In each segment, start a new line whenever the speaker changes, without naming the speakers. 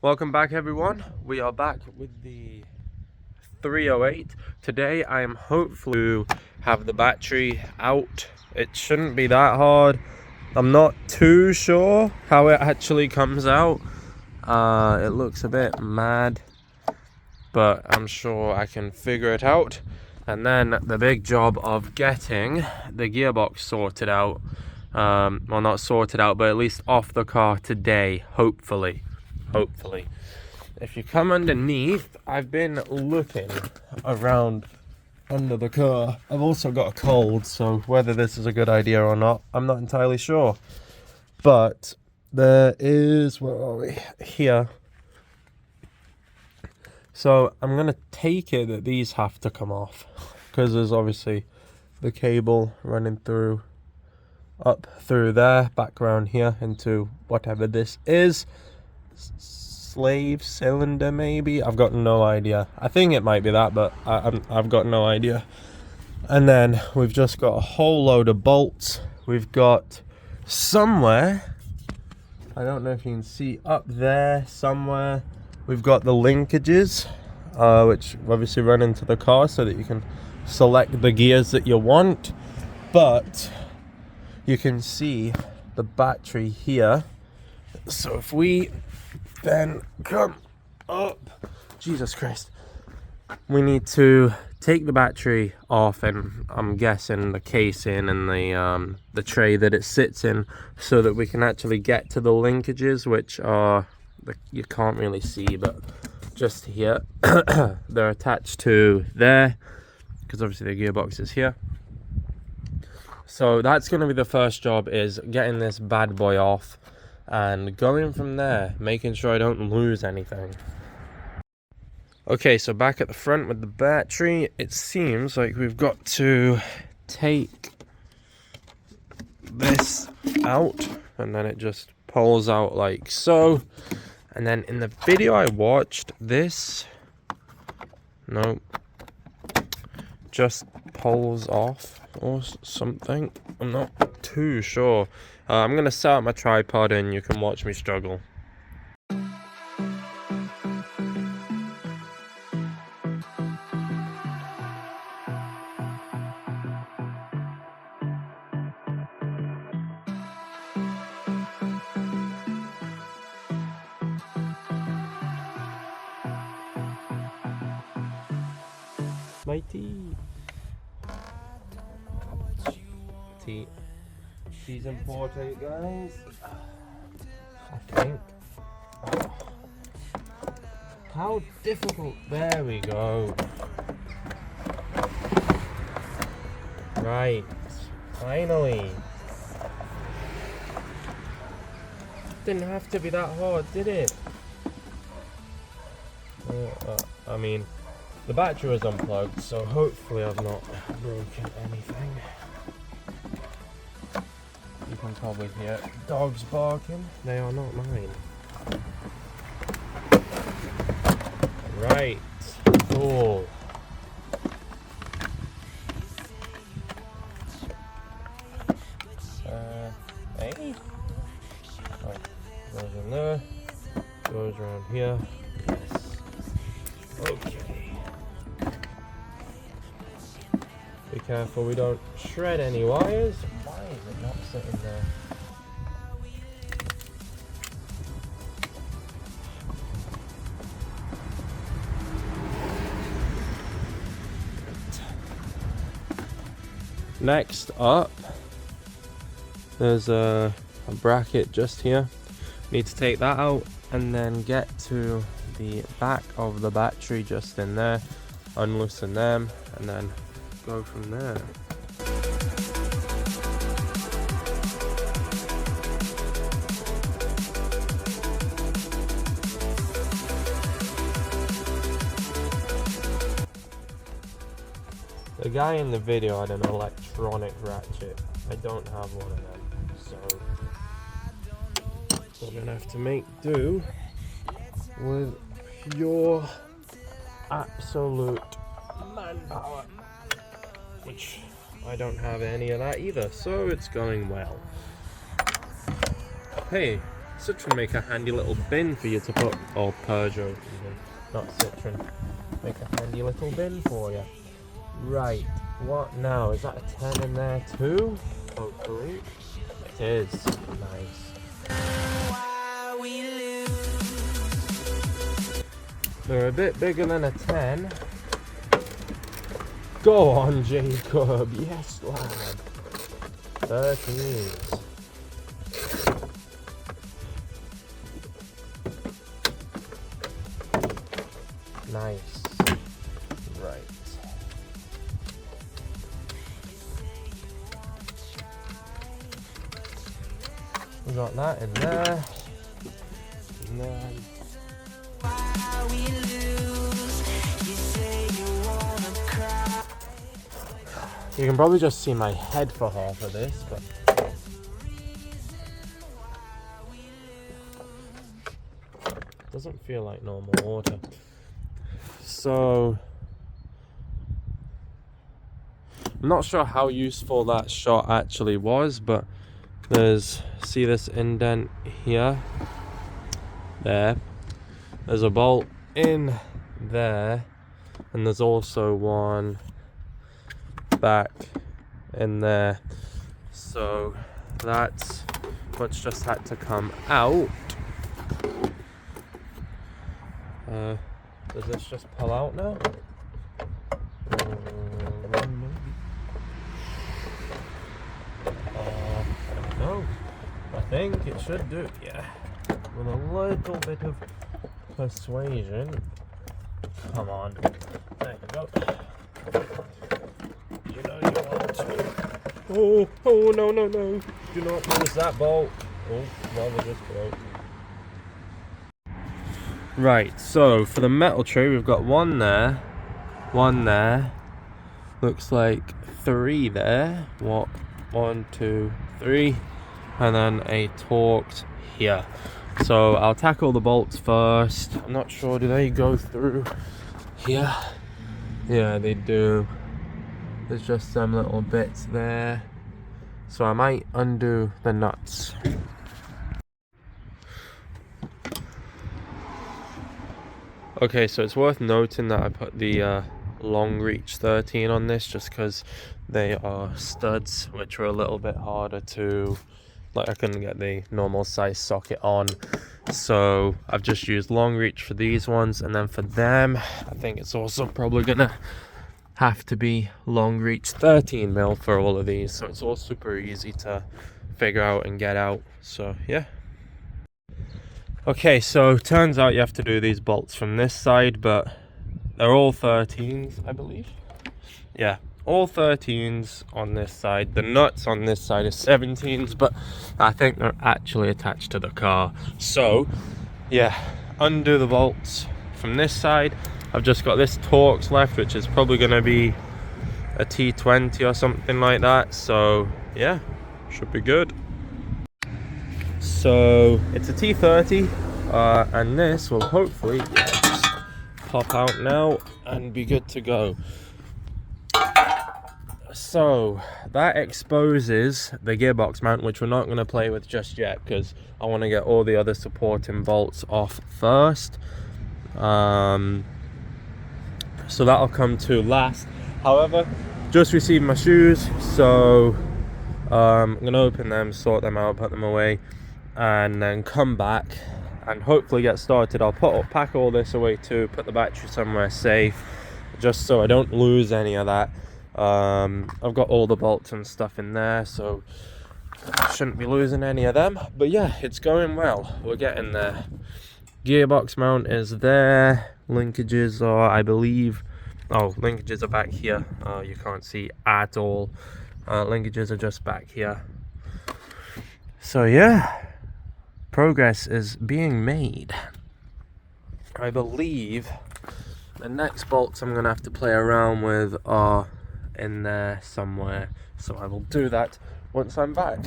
Welcome back, everyone. We are back with the 308. Today I am hopefully to have the battery out. It shouldn't be that hard. I'm not too sure how it actually comes out. It looks a bit mad, but I'm sure I can figure it out. And then the big job of getting the gearbox sorted out. Well, not sorted out, but at least off the car today, hopefully. If you come underneath, I've been looking around under the car. I've also got a cold, so whether this is a good idea or not, I'm not entirely sure. But there is, where are we? Here. So I'm going to take it that these have to come off, because there's obviously the cable running through, up through there, back around here into whatever this is. Slave cylinder, maybe? I've got no idea. I think it might be that, but I've got no idea. And then we've just got a whole load of bolts. We've got somewhere, I don't know if you can see, up there somewhere, we've got the linkages, which obviously run into the car so that you can select the gears that you want. But you can see the battery here. So if we then come up, Jesus Christ, we need to take the battery off, and I'm guessing the casing and the tray that it sits in, so that we can actually get to the linkages, which are, you can't really see, but just here. They're attached to there, because obviously the gearbox is here. So that's going to be the first job, is getting this bad boy off and going from there, making sure I don't lose anything. Okay, so back at the front with the battery, it seems like we've got to take this out, and then it just pulls out like so. And then in the video I watched, this, no, just pulls off or something. I'm not too sure. I'm going to set up my tripod and you can watch me struggle. My tea. Tea. Tea's important, guys. I think. Oh. How difficult. There we go. Right. Finally. Didn't have to be that hard, did it? I mean, the battery was unplugged, so hopefully I've not broken anything. You can probably hear dogs barking. They are not mine. Right. Cool. Hey? Oh, goes in there. Goes around here. Yes. Okay. Be careful we don't shred any wires. Why is it not sitting there? Next up, there's a bracket just here. Need to take that out and then get to the back of the battery just in there, unloosen them, and then go from there. The guy in the video had an electronic ratchet. I don't have one of them, so we're gonna have to make do with your absolute manpower, which I don't have any of that either, so it's going well. Hey, Citron make a handy little bin for you to put, or Peugeot even, not Citron. Make a handy little bin for you. Right, what now? Is that a 10 in there too? Hopefully. It is. Nice. They're a bit bigger than a 10. Go on, Jacob. Yes, lad. 13s. Nice. Right. We got that in there. And then you can probably just see my head for half of this, but it doesn't feel like normal water. So I'm not sure how useful that shot actually was, but see this indent here? There's a bolt in there, and there's also one back in there. So that's what's just had to come out. Does this just pull out now? I don't know. I think it should do, yeah. With a little bit of persuasion. Come on. There you go. You know you want to. Oh, no. Do not lose that bolt. Oh, well, they just broke. Right, so for the metal tray, we've got one there. Looks like 3 there. What? 1, 2, 3. And then a torqued here. So I'll tackle the bolts first. I'm not sure, do they go through here? Yeah, they do. There's just some little bits there. So I might undo the nuts. Okay, so it's worth noting that I put the long reach 13 on this just because they are studs, which are a little bit harder to, like, I couldn't get the normal size socket on, so I've just used long reach for these ones. And then for them, I think it's also probably gonna have to be long reach 13mm for all of these, so it's all super easy to figure out and get out. So yeah. Okay, so turns out you have to do these bolts from this side, but they're all 13s, I believe. Yeah, all 13s on this side. The nuts on this side are 17s, but I think they're actually attached to the car. So yeah, undo the bolts from this side. I've just got this Torx left, which is probably going to be a T20 or something like that. So yeah, should be good. So it's a T30, and this will hopefully just pop out now and be good to go. So that exposes the gearbox mount, which we're not going to play with just yet because I want to get all the other supporting bolts off first. So that'll come to last. However, just received my shoes, so I'm going to open them, sort them out, put them away, and then come back and hopefully get started. I'll pack all this away too, put the battery somewhere safe, just so I don't lose any of that. I've got all the bolts and stuff in there, so I shouldn't be losing any of them. But yeah, it's going well. We're getting there. Gearbox mount is there. Linkages are, I believe, linkages are back here. You can't see at all. Linkages are just back here. So yeah, progress is being made. I believe the next bolts I'm gonna have to play around with are in there somewhere, so I will do that once I'm back.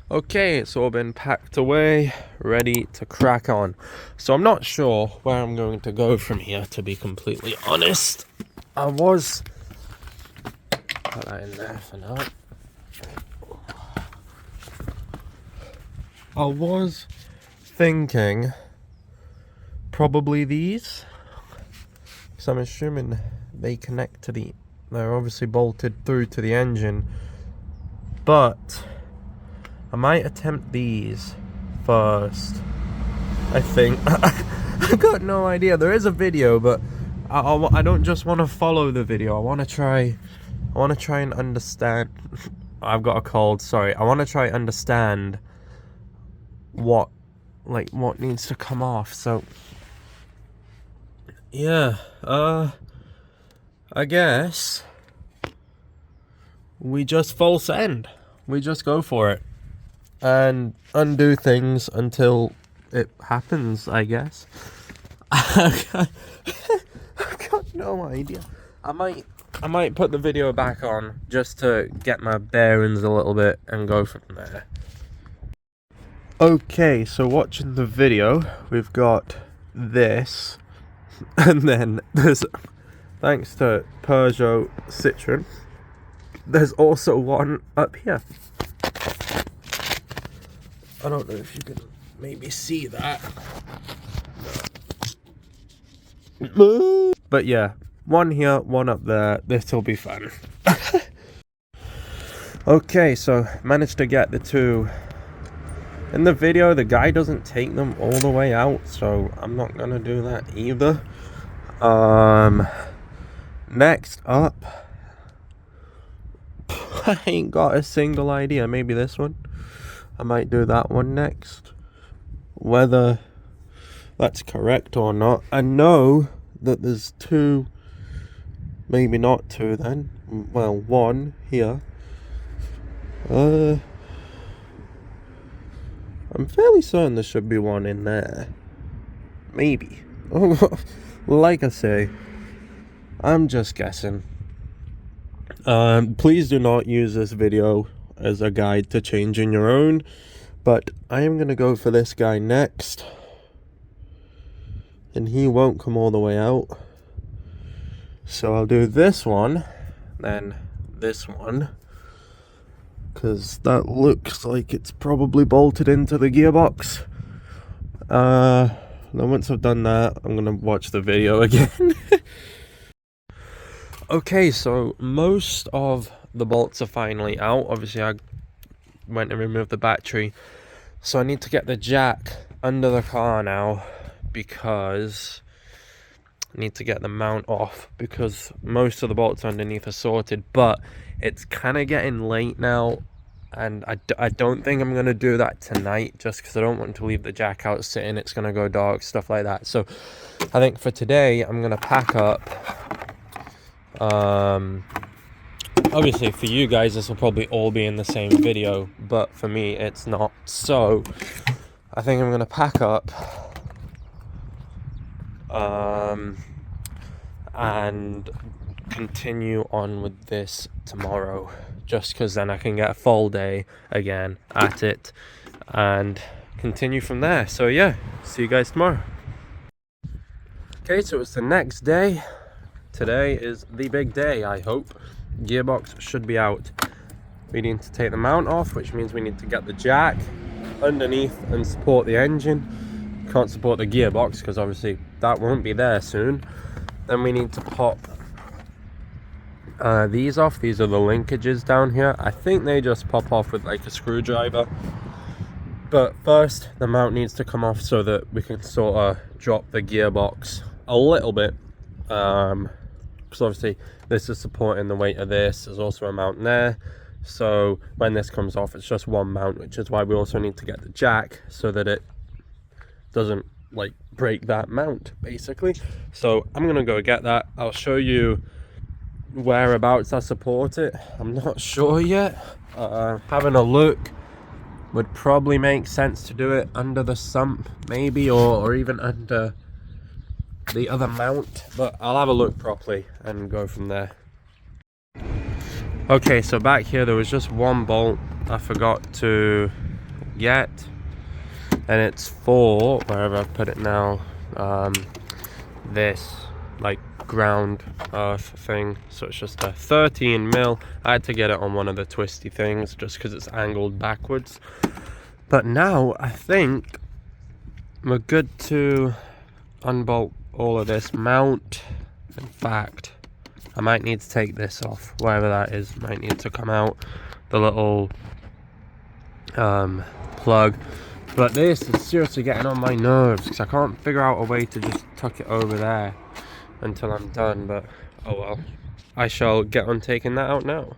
Okay, it's all been packed away, ready to crack on. So I'm not sure where I'm going to go from here, to be completely honest. I was put that in there for now. I was thinking probably these, because I'm assuming they connect to the, they're obviously bolted through to the engine, but I might attempt these first, I think. I got no idea. There is a video, but I don't just want to follow the video. I want to try and understand. I've got a cold, sorry. I want to try and understand what needs to come off. So yeah, I guess we just full send. We just go for it and undo things until it happens, I guess. I've got no idea. I might put the video back on just to get my bearings a little bit and go from there. Okay, so watching the video, we've got this, and then there's, thanks to Peugeot Citroen, there's also one up here. I don't know if you can maybe see that. But yeah, one here, one up there. This'll be fun. Okay, so managed to get the two. In the video, the guy doesn't take them all the way out, so I'm not gonna do that either. Next up, I ain't got a single idea. Maybe this one. I might do that one next. Whether that's correct or not. I know that there's two, maybe not two then. Well, one here. I'm fairly certain there should be one in there. Maybe. Like I say, I'm just guessing. Please do not use this video as a guide to changing your own, but I am going to go for this guy next, and he won't come all the way out, so I'll do this one, then this one, because that looks like it's probably bolted into the gearbox. Then once I've done that, I'm going to watch the video again. Okay, so most of the bolts are finally out. Obviously I went and removed the battery, so I need to get the jack under the car now, because I need to get the mount off, because most of the bolts underneath are sorted. But it's kind of getting late now, and I don't think I'm going to do that tonight, just because I don't want to leave the jack out sitting. It's going to go dark, stuff like that. So I think for today I'm going to pack up. Obviously for you guys this will probably all be in the same video, but for me it's not. So I think I'm gonna pack up and continue on with this tomorrow, just because then I can get a full day again at it and continue from there. So yeah, see you guys tomorrow. Okay, so it's the next day. Today is the big day, I hope. Gearbox should be out. We need to take the mount off, which means we need to get the jack underneath and support the engine. Can't support the gearbox because obviously that won't be there soon. Then we need to pop these off. These are the linkages down here. I think they just pop off with like a screwdriver. But first, the mount needs to come off so that we can sort of drop the gearbox a little bit. Because obviously this is supporting the weight of this. There's also a mount there, so when this comes off it's just one mount, which is why we also need to get the jack so that it doesn't like break that mount basically. So I'm gonna go get that. I'll show you whereabouts I support it. I'm not sure yet. Having a look would probably make sense to do it under the sump maybe, or even under the other mount, but I'll have a look properly and go from there. Okay, so back here there was just one bolt I forgot to get, and it's for wherever I've put it now, this like ground earth thing. So it's just a 13 mil. I had to get it on one of the twisty things just because it's angled backwards. But now I think we're good to unbolt all of this mount. In fact, I might need to take this off, wherever that is, might need to come out, the little plug. But this is seriously getting on my nerves because I can't figure out a way to just tuck it over there until I'm done. But oh well, I shall get on taking that out now.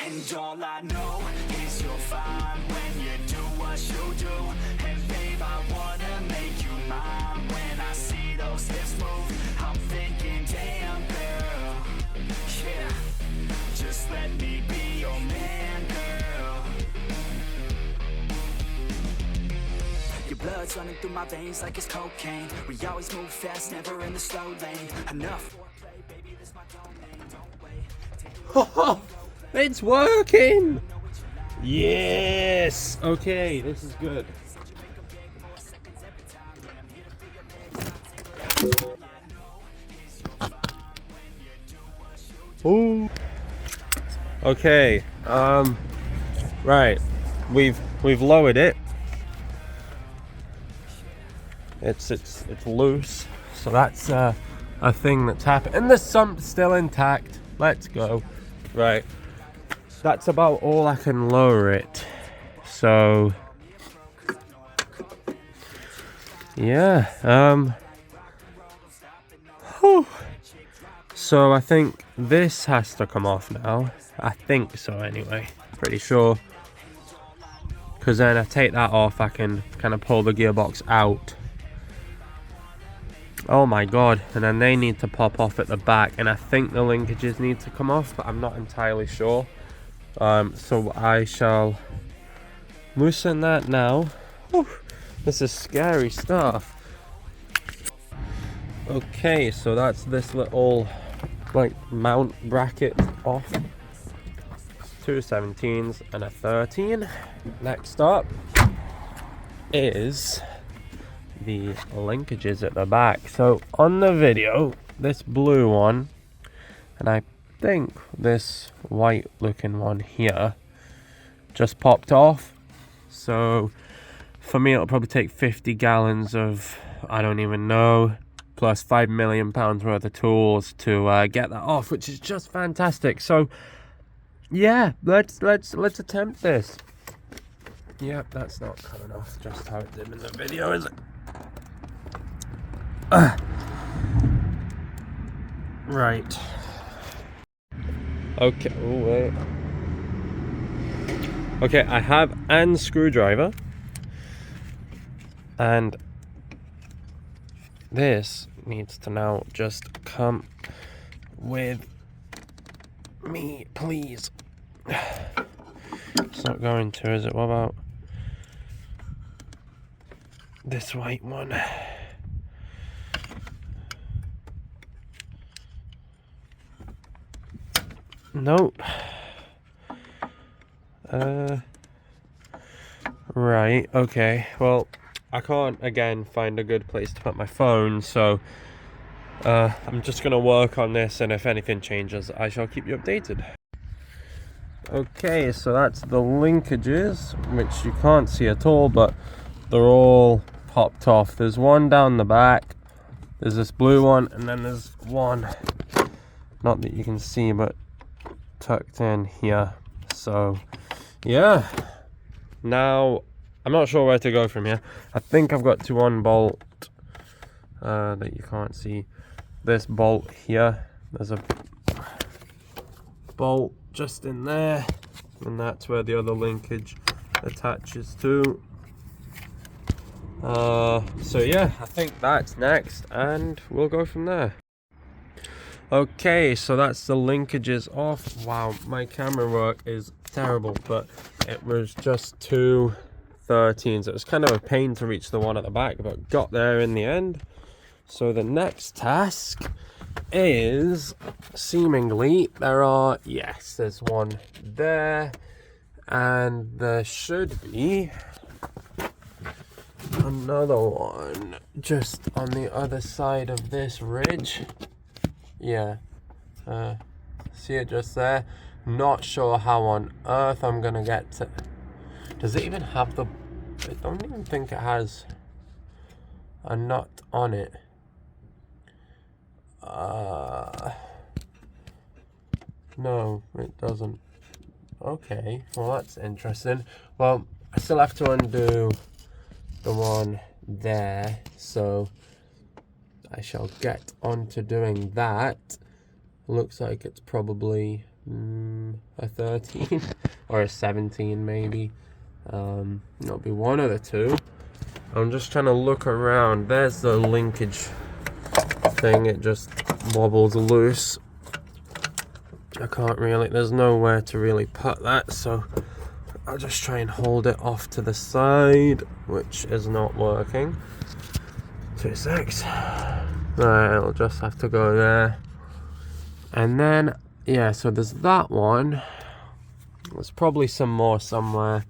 And all I know is you're fine when you do what you do. And babe, I wanna make you mine. When I see those hips move, I'm thinking, damn girl, yeah, just let me be your man, girl. Your blood's running through my veins like it's cocaine. We always move fast, never in the slow lane. Enough foreplay, baby, this my domain. Don't wait.
It's working! Yes! Okay, this is good. Ooh. Okay, right. We've lowered it. It's loose. So that's a thing that's happened. And the sump's still intact. Let's go. Right. That's about all I can lower it. So yeah, whew. So I think this has to come off now. I think so anyway, pretty sure. Because then I take that off, I can kind of pull the gearbox out. Oh my god, and then they need to pop off at the back, and I think the linkages need to come off, but I'm not entirely sure. So I shall loosen that now. Whew, this is scary stuff. Okay, so that's this little like mount bracket off. 2 17s and a 13. Next up is the linkages at the back. So on the video, this blue one, and I think this white looking one here just popped off. So for me it'll probably take 50 gallons of, I don't even know, plus 5 million pounds worth of tools to get that off, which is just fantastic. So yeah, let's attempt this. Yep, that's not coming off just how it did in the video, is it? Right. Okay, oh wait. Okay, I have an screwdriver. And this needs to now just come with me, please. It's not going to, is it? What about this white one? Nope. Right, okay. Well, I can't, again, find a good place to put my phone, so I'm just going to work on this, and if anything changes, I shall keep you updated. Okay, so that's the linkages, which you can't see at all, but they're all popped off. There's one down the back, there's this blue one, and then there's one, not that you can see, but tucked in here. So yeah, now I'm not sure where to go from here. I think I've got to unbolt that you can't see, this bolt here. There's a bolt just in there, and that's where the other linkage attaches to. So yeah, I think that's next, and we'll go from there. Okay, so that's the linkages off. Wow, my camera work is terrible, but it was just 2 13s. It was kind of a pain to reach the one at the back, but got there in the end. So the next task is, seemingly, there's one there, and there should be another one just on the other side of this ridge. yeah, see it just there. Not sure how on earth I'm gonna get to. Does it even have the? I don't even think it has a nut on it. No, it doesn't. Okay, well that's interesting. Well, I still have to undo the one there, so I shall get on to doing that. Looks like it's probably a 13 or a 17 maybe. It'll be one of the two. I'm just trying to look around. There's the linkage thing, it just wobbles loose. I can't really, there's nowhere to really put that, so I'll just try and hold it off to the side, which is not working. 2 secs. Right, it'll just have to go there. And then, yeah, so there's that one. There's probably some more somewhere.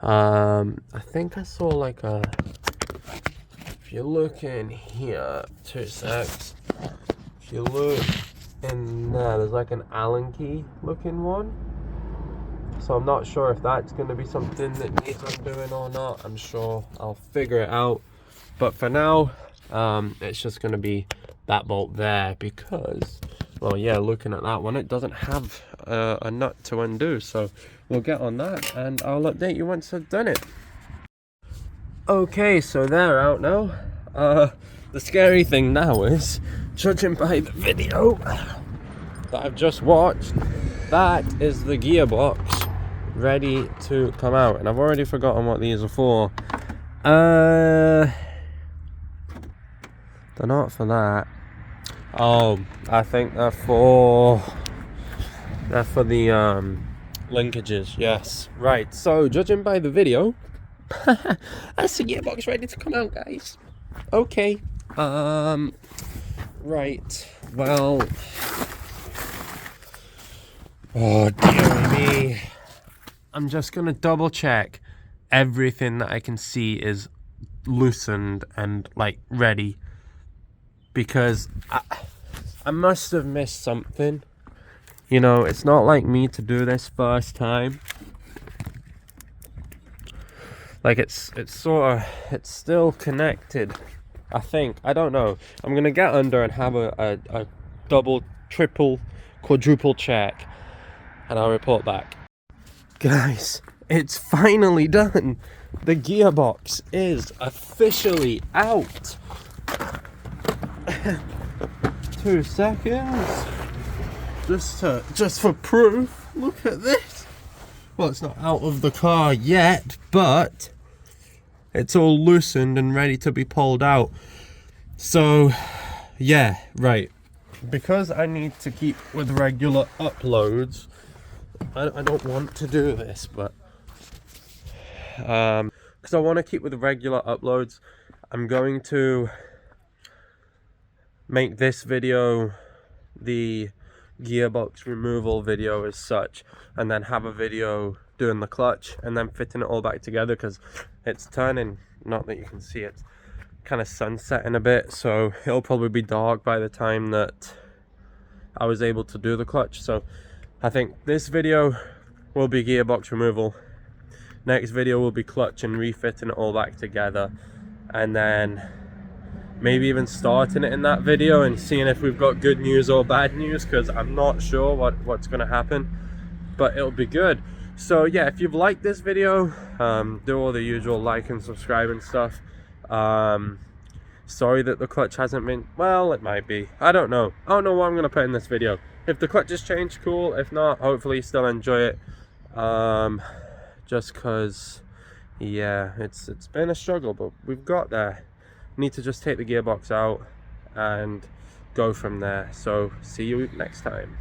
I think I saw like a, if you look in here, 2 secs. If you look in there, there's like an Allen key looking one. So I'm not sure if that's going to be something that needs undoing or not. I'm sure I'll figure it out. But for now, it's just going to be that bolt there because, well, yeah, looking at that one, it doesn't have a nut to undo. So we'll get on that and I'll update you once I've done it. Okay, so they're out now. The scary thing now is, judging by the video that I've just watched, that is the gearbox ready to come out. And I've already forgotten what these are for. They're not for that. Oh, I think they're for the linkages, yes. Right, so judging by the video, that's the gearbox ready to come out, guys. Okay. Right, well, oh dear me, I'm just gonna double check everything that I can see is loosened and like ready, because I must have missed something. You know, it's not like me to do this first time. Like it's still connected, I think. I don't know. I'm gonna get under and have a double, triple, quadruple check, and I'll report back. Guys, it's finally done. The gearbox is officially out. 2 seconds. Just for proof. Look at this. Well, it's not out of the car yet, but it's all loosened and ready to be pulled out. So, yeah, right. Because I need to keep with regular uploads, I don't want to do this, but because I want to keep with regular uploads, I'm going to make this video the gearbox removal video as such, and then have a video doing the clutch and then fitting it all back together, because it's turning, not that you can see, it's kind of sunsetting a bit, so it'll probably be dark by the time that I was able to do the clutch. So I think this video will be gearbox removal, next video will be clutch and refitting it all back together, and then maybe even starting it in that video and seeing if we've got good news or bad news, because I'm not sure what's going to happen, but it'll be good. So yeah, if you've liked this video, do all the usual like and subscribe and stuff. Sorry that the clutch hasn't been, well, it might be, I don't know what I'm going to put in this video. If the clutch has changed, cool. If not, hopefully you still enjoy it. Just because, yeah, it's been a struggle, but we've got there. Need to just take the gearbox out and go from there. So see you next time.